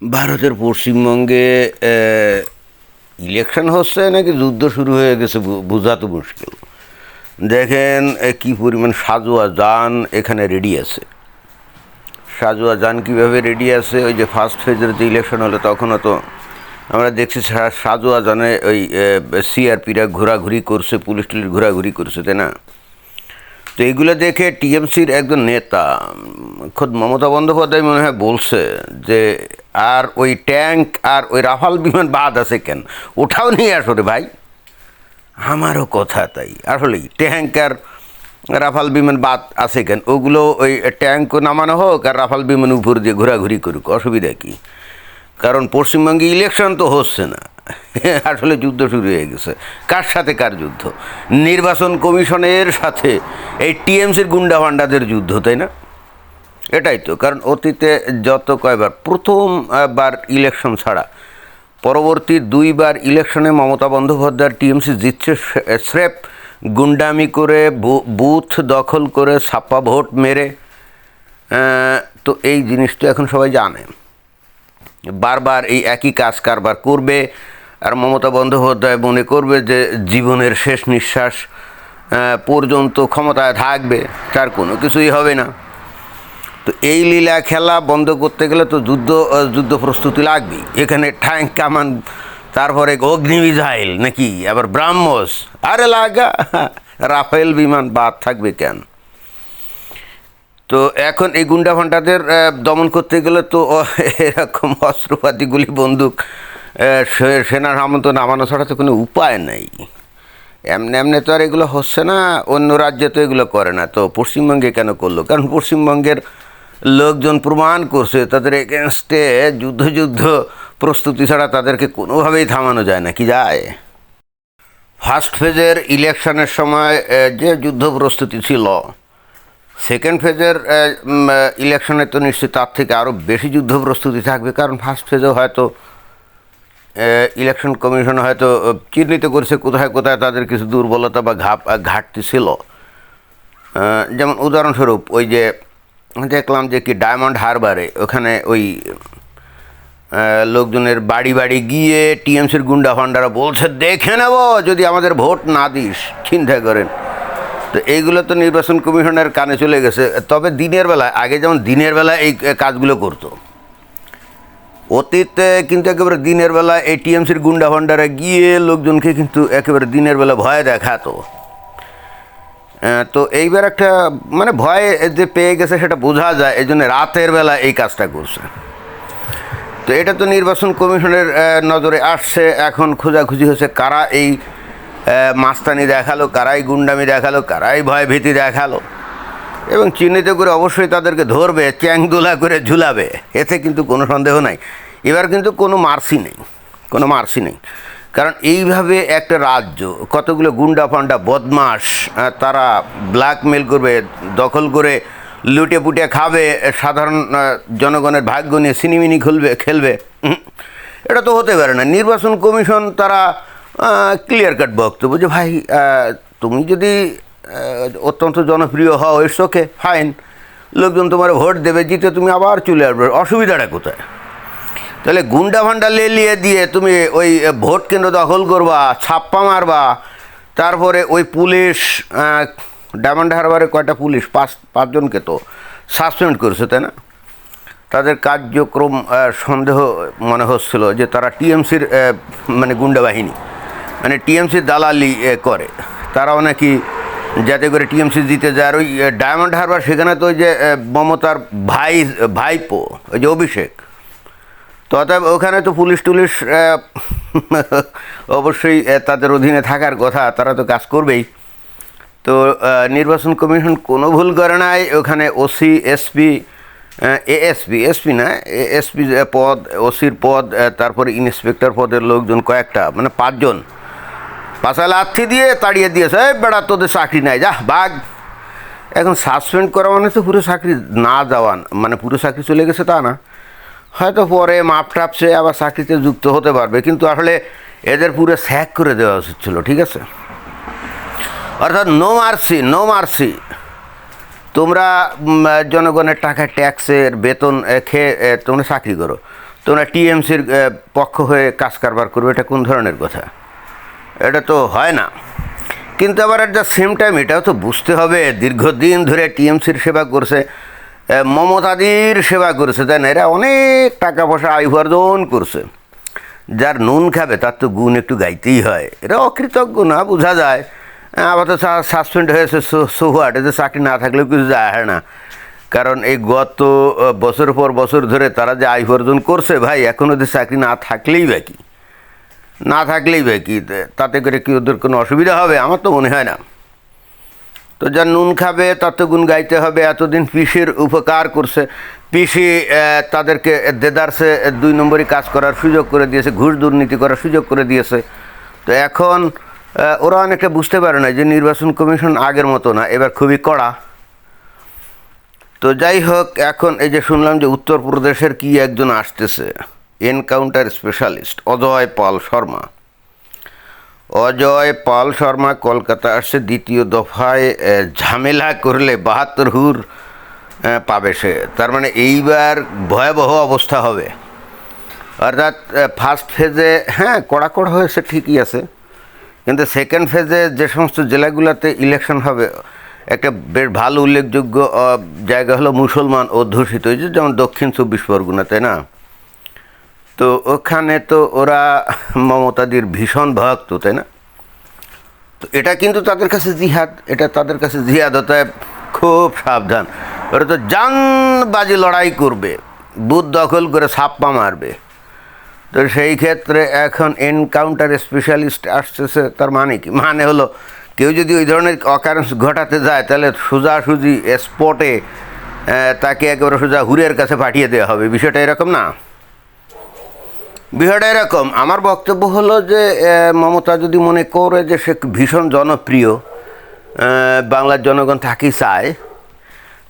ভারতের পশ্চিমবঙ্গে ইলেকশন হচ্ছে নাকি যুদ্ধ শুরু হয়ে গেছে বোঝা তো মুশকিল। দেখেন কি পরিমাণ সাজোয়া যান এখানে রেডি আছে। সাজোয়া যান কীভাবে রেডি আছে, ওই যে ফার্স্ট ফেজের যে ইলেকশন হলো তখনও তো আমরা দেখছি সাজোয়া যানে ওই সিআরপিরা ঘোরাঘুরি করছে, পুলিশ টুলিশ ঘোরাঘুরি করছে, তাই না? তো এইগুলো দেখে টিএমসির একজন নেতা খোদ মমতা বন্দ্যোপাধ্যায় মনে হয় বলছে যে আর ওই ট্যাঙ্ক আর ওই রাফাল বিমান বাদ আছে কেন, ওটাও নিয়ে আসো রে ভাই। আমারও কথা তাই, আসলেই ট্যাঙ্ক আর রাফাল বিমান বাদ আছে কেন, ওগুলো ওই ট্যাঙ্কও নামানো হোক আর রাফাল বিমান উপর দিয়ে ঘোরাঘুরি করুক, অসুবিধা কী? কারণ পশ্চিমবঙ্গে ইলেকশন তো হচ্ছে না, আসলে যুদ্ধ শুরু হয়ে গেছে। কার সাথে কার যুদ্ধ? নির্বাচন কমিশনের সাথে এই টিএমসির গুন্ডা ভান্ডাদের যুদ্ধ, তাই না? এটাই তো কারণ। অতীতে যত কয়বার প্রথমবার ইলেকশন ছাড়া পরবর্তী দুইবার ইলেকশনে মমতা বন্দ্যোপাধ্যায় টিএমসি জিতছে স্রেফ গুন্ডামি করে, বুথ দখল করে, ছাপ্পা ভোট মেরে। তো এই জিনিসটা এখন সবাই জানে, বারবার এই একই কাজ কারবার করবে। আর মমতা বন্দ্যোপাধ্যায় মনে করবে যে জীবনের শেষ নিঃশ্বাস পর্যন্ত ক্ষমতায় থাকবে, তার কোনো কিছুই হবে না। তো এই লীলা খেলা বন্ধ করতে গেলে তো যুদ্ধ প্রস্তুতি লাগবেই। এখানে ট্যাঙ্ক কামান, তারপরে অগ্নি মিসাইল নাকি আবার ব্রাহ্মস, আরে লাগা রাফেল বিমান বাদ থাকবে কেন? তো এখন এই গুন্ডা ফান্ডাদের দমন করতে গেলে তো এরকম অস্ত্রপাতি, গুলি, বন্দুক, সেনার সামন্ত নামানো ছাড়া তো কোনো উপায় নেই। এমনি তো আর এগুলো হচ্ছে না, অন্য রাজ্যে তো এগুলো করে না, তো পশ্চিমবঙ্গে কেন করলো? কারণ পশ্চিমবঙ্গের লোকজন প্রমাণ করছে তাদের এগেনস্টে যুদ্ধ প্রস্তুতি ছাড়া তাদেরকে কোনোভাবেই থামানো যায় না। কি যায়? ফার্স্ট ফেজের ইলেকশনের সময় যে যুদ্ধ প্রস্তুতি ছিল, সেকেন্ড ফেজের ইলেকশনে তো নিশ্চয়ই তার থেকে আরও বেশি যুদ্ধ প্রস্তুতি থাকবে। কারণ ফার্স্ট ফেজেও হয়তো ইলেকশন কমিশন হয়তো চিহ্নিত করছে কোথায় কোথায় তাদের কিছু দুর্বলতা বা ঘাটতি ছিল। যেমন উদাহরণস্বরূপ ওই যে দেখলাম যে কি ডায়মন্ড হারবারে ওখানে ওই লোকজনের বাড়ি বাড়ি গিয়ে টিএমসির গুন্ডা ফান্ডারা বলছে দেখে নেব যদি আমাদের ভোট না দিস, চিন্তা করেন। তো এইগুলো তো নির্বাচন কমিশনের কানে চলে গেছে। তবে দিনের বেলায়, আগে যেমন দিনের বেলায় এই কাজগুলো করতো, অতীতে কিন্তু একেবারে দিনের বেলা এই টিএমসির গুন্ডা ফান্ডারা গিয়ে লোকজনকে কিন্তু একেবারে দিনের বেলা ভয় দেখাতো। তো এইবার একটা মানে ভয় যে পেয়ে গেছে সেটা বোঝা যায়, এই জন্য রাতের বেলা এই কাজটা করছে। তো এটা তো নির্বাচন কমিশনের নজরে আসছে। এখন খোঁজাখুঁজি হচ্ছে কারা এই মাস্তানি দেখালো, কারাই গুন্ডামি দেখালো, কারাই ভয় ভীতি দেখালো, এবং চিহ্নিত করে অবশ্যই তাদেরকে ধরবে, চ্যাংদোলা করে ঝুলাবে, এতে কিন্তু কোনো সন্দেহ নাই। এবার কিন্তু কোনো মার্সি নেই। কারণ এইভাবে একটা রাজ্য কতগুলো গুন্ডা ফান্ডা বদমাস, তারা ব্ল্যাকমেল করবে, দখল করে লুটে পুটে খাবে, সাধারণ জনগণের ভাগ্য নিয়ে সিনিমিনি খেলবে। এটা তো হতে পারে না। নির্বাচন কমিশন তারা ক্লিয়ার কাট বক্তব্য যে ভাই তুমি যদি অত্যন্ত জনপ্রিয় হও, ইটস ওকে, ফাইন, লোকজন তোমার ভোট দেবে, জিতে তুমি আবার চলে আসবে, অসুবিধাটা কোথায়? তাহলে গুন্ডা ফান্ডা লেলিয়ে দিয়ে তুমি ওই ভোট কেন্দ্র দখল করবা, ছাপ্পা মারবা, তারপরে ওই পুলিশ ডায়মন্ড হারবারে কয়টা পুলিশ, পাঁচজনকে তো সাসপেন্ড করেছে, তাই না? তাদের কার্যক্রম সন্দেহ মনে হচ্ছিল যে তারা টিএমসির মানে গুন্ডা বাহিনী, মানে টিএমসির দালালি করে। তারাও নাকি যাতে করে টিএমসি জিতে যায়। আর ওই ডায়মন্ড হারবার, সেখানে তো ওই যে মমতার ভাইপো ওই যে অভিষেক, তো অতএব ওখানে তো পুলিশ টুলিশ অবশ্যই তাদের অধীনে থাকার কথা, তারা তো কাজ করবেই। তো নির্বাচন কমিশন কোনো ভুল করে নাই। ওখানে ওসি, এসপি, এসপি না, এসপি পদ, ওসির পদ, তারপরে ইন্সপেক্টর পদের লোকজন কয়েকটা, মানে পাঁচজন পাশায় লাথি দিয়ে তাড়িয়ে দিয়েছে, এই বেড়া তোদের চাকরি নাই, যা ভাগ। এখন সাসপেন্ড করা মানে তো পুরো চাকরি না যাওয়া, মানে পুরো চাকরি চলে গেছে তা না, হয়তো পরে মাপ টাপসে আবার চাকরিতে যুক্ত হতে পারবে, কিন্তু আসলে এদের পুরো স্যাক করে দেওয়া উচিত ছিল। ঠিক আছে, অর্থাৎ নো মার্সি। তোমরা জনগণের টাকা ট্যাক্সের বেতন খেয়ে তোমরা চাকরি করো, তোমরা টিএমসির পক্ষ হয়ে কাজ কারবার করবে, এটা কোন ধরনের কথা? এটা তো হয় না। কিন্তু আবার অ্যাট দ্য সেম টাইম এটাও তো বুঝতে হবে, দীর্ঘদিন ধরে টিএমসির সেবা করছে, মমতাদির সেবা করেছে, তাই না? এরা অনেক টাকা পয়সা আয় উপার্জন করছে। যার নুন খাবে তার তো গুণ একটু গাইতেই হয়। এরা অকৃতজ্ঞ না, বোঝা যায়। আবার তো সাসপেন্ড হয়েছে, সোহাট, এতে চাকরি না থাকলেও কিছু যায় না। কারণ এই গত বছর পর বছর ধরে তারা যে আয় উপার্জন করছে, ভাই এখন ওদের চাকরি না থাকলেই বাকি, তাতে করে কি ওদের কোনো অসুবিধা হবে? আমার তো মনে হয় না। তো যার নুন খাবে তার তো গুণ গাইতে হবে। এতদিন পিসির উপকার করছে, পিসি তাদেরকে দেদারসে 2 নম্বরই কাজ করার সুযোগ করে দিয়েছে, ঘুষ দুর্নীতি করার সুযোগ করে দিয়েছে। তো এখন ওরা অনেকটা বুঝতে পারে না যে নির্বাচন কমিশন আগের মতো না, এবার খুবই কড়া। তো যাই হোক, এখন এই যে শুনলাম যে উত্তরপ্রদেশের কি একজন আসতেছে, এনকাউন্টার স্পেশালিস্ট অজয় পাল শর্মা কলকাতা আসছে। দ্বিতীয় দফায় ঝামেলা করলে 72 হুর পাবে সে। তার মানে এইবার ভয়াবহ অবস্থা হবে। অর্থাৎ ফার্স্ট ফেজে হ্যাঁ কড়া হয়েছে, ঠিকই আছে, কিন্তু সেকেন্ড ফেজে যে সমস্ত জেলাগুলোতে ইলেকশন হবে, একটা বেশ ভালো উল্লেখযোগ্য জায়গা হলো মুসলমান অধ্যুষিত, যেমন দক্ষিণ 24 পরগনা, তাই না? তো ওখানে তো ওরা মমতাদির ভীষণ ভক্ত, তাই না? তো এটা কিন্তু তাদের কাছে জিহাদ, অতএব খুব সাবধান। ওরা তো জানবাজি লড়াই করবে, বুথ দখল করে ছাপ্পা মারবে। তো সেই ক্ষেত্রে এখন এনকাউন্টার স্পেশালিস্ট আসতেছে। তার মানে কি? মানে হলো কেউ যদি ওই ধরনের অকারেন্স ঘটাতে যায়, তাহলে সোজাসুজি স্পটে তাকে একেবারে সোজা হুরের কাছে পাঠিয়ে দেওয়া হবে। বিষয়টা এরকম না, বিষয়টা এরকম। আমার বক্তব্য হলো যে মমতা যদি মনে করে যে সে ভীষণ জনপ্রিয়, বাংলার জনগণ তাকেই চায়,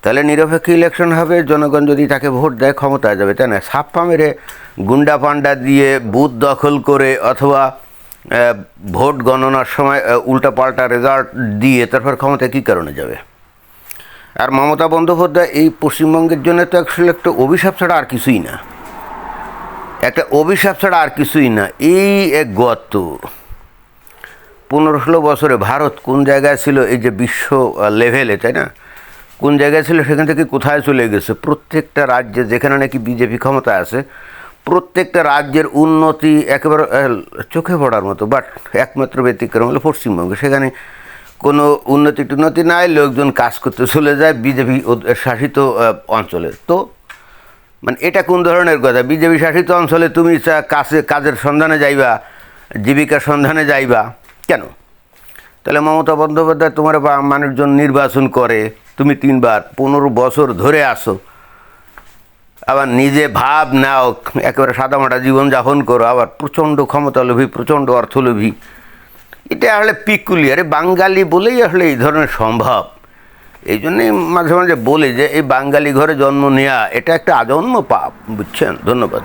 তাহলে নিরপেক্ষ ইলেকশন হবে। জনগণ যদি তাকে ভোট দেয়, ক্ষমতায় যাবে, তাই না? ছাপ্পা মেরে, গুন্ডা পান্ডা দিয়ে, বুথ দখল করে, অথবা ভোট গণনার সময় উল্টাপাল্টা রেজাল্ট দিয়ে তারপর ক্ষমতায় কী কারণে যাবে? আর মমতা বন্দ্যোপাধ্যায় এই পশ্চিমবঙ্গের জন্য তো অ্যাকচুয়ালি একটা অভিশাপ ছাড়া আর কিছুই না। এই গত 15-16 বছরে ভারত কোন জায়গায় ছিল, এই যে বিশ্ব লেভেলে, তাই না? কোন জায়গায় ছিল, সেখান থেকে কোথায় চলে গেছে। প্রত্যেকটা রাজ্যে যেখানে নাকি বিজেপি ক্ষমতা আছে, প্রত্যেকটা রাজ্যের উন্নতি একেবারে চোখে পড়ার মতো। বাট একমাত্র ব্যতিক্রম হলো পশ্চিমবঙ্গ। সেখানে কোনো উন্নতি নাই, লোকজন কাজ করতে চলে যায় বিজেপি শাসিত অঞ্চলে। তো মানে এটা কোন ধরনের কথা? বিজেপি শাসিত অঞ্চলে তুমি কাজের সন্ধানে যাইবা, জীবিকার সন্ধানে যাইবা কেন? তাহলে মমতা বন্দ্যোপাধ্যায় তোমার মানুষজন নির্বাচন করে, তুমি 3 বার 15 বছর ধরে আসো, আবার নিজে ভাব নাও, একেবারে সাদামাটা জীবনযাপন করো, আবার প্রচণ্ড ক্ষমতালোভী, প্রচণ্ড অর্থলোভী। এটা আসলে পিকুলিয়ার বাঙালি বলেই আসলে এই ধরনের সম্ভব। এই জন্যই মাঝে মাঝে বলি যে এই বাঙালি ঘরে জন্ম নেওয়া এটা একটা আজন্ম পাপ, বুঝছেন? ধন্যবাদ।